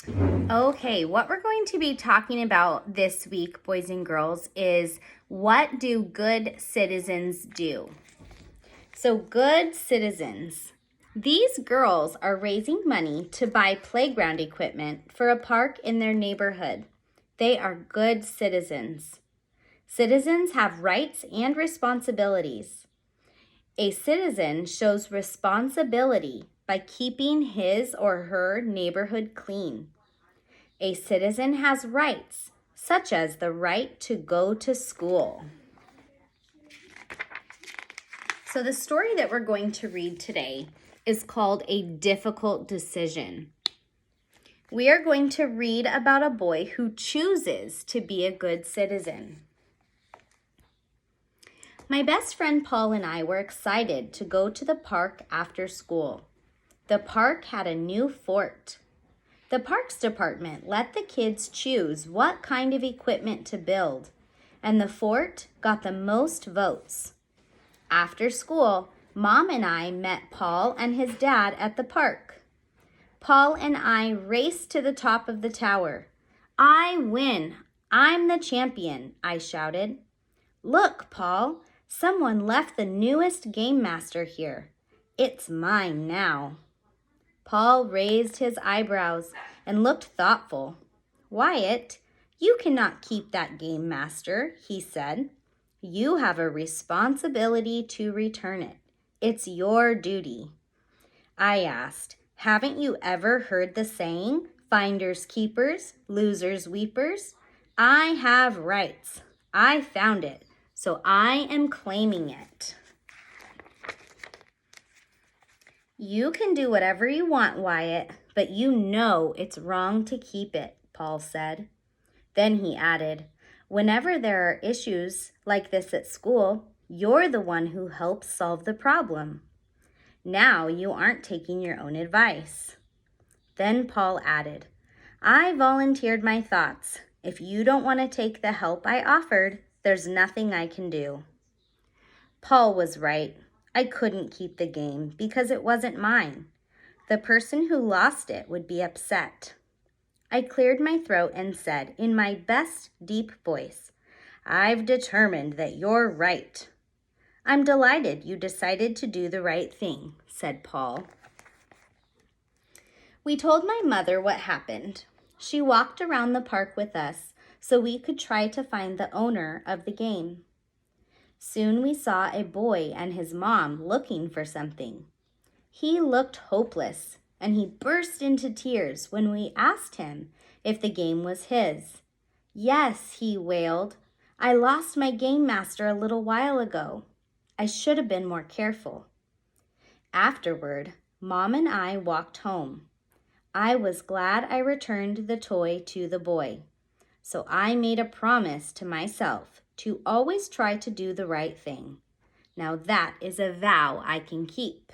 Okay, what we're going to be talking about this week, boys and girls, is what do good citizens do? So, good citizens. These girls are raising money to buy playground equipment for a park in their neighborhood. They are good citizens. Citizens have rights and responsibilities. A citizen shows responsibility by keeping his or her neighborhood clean. A citizen has rights, such as the right to go to school. So the story that we're going to read today is called A Difficult Decision. We are going to read about a boy who chooses to be a good citizen. My best friend Paul and I were excited to go to the park after school. The park had a new fort. The Parks Department let the kids choose what kind of equipment to build, and the fort got the most votes. After school, Mom and I met Paul and his dad at the park. Paul and I raced to the top of the tower. "I win! I'm the champion!" I shouted. "Look, Paul, someone left the newest game master here. It's mine now." Paul raised his eyebrows and looked thoughtful. "Wyatt, you cannot keep that game master," he said. "You have a responsibility to return it. It's your duty." I asked, "Haven't you ever heard the saying, finders keepers, losers weepers?" I have rights. I found it, so I am claiming it. "You can do whatever you want, Wyatt, but you know it's wrong to keep it," Paul said. Then he added, "Whenever there are issues like this at school, you're the one who helps solve the problem. Now you aren't taking your own advice." Then Paul added, "I volunteered my thoughts. If you don't want to take the help I offered, there's nothing I can do." Paul was right. I couldn't keep the game because it wasn't mine. The person who lost it would be upset. I cleared my throat and said, in my best deep voice, "I've determined that you're right." "I'm delighted you decided to do the right thing," said Paul. We told my mother what happened. She walked around the park with us so we could try to find the owner of the game. Soon we saw a boy and his mom looking for something. He looked hopeless, and he burst into tears when we asked him if the game was his. "Yes," he wailed. "I lost my game master a little while ago. I should have been more careful." Afterward, Mom and I walked home. I was glad I returned the toy to the boy. So I made a promise to myself to always try to do the right thing. Now that is a vow I can keep.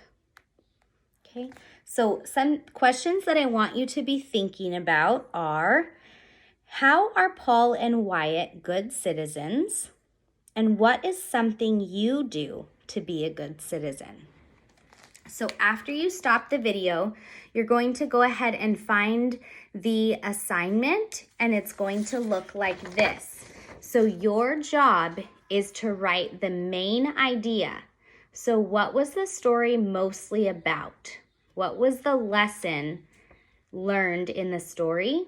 Okay, so some questions that I want you to be thinking about are, how are Paul and Wyatt good citizens? And what is something you do to be a good citizen? So after you stop the video, you're going to go ahead and find the assignment, and it's going to look like this. So your job is to write the main idea. So what was the story mostly about? What was the lesson learned in the story?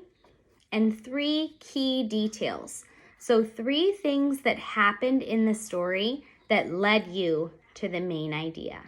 And 3 key details. So 3 things that happened in the story that led you to the main idea.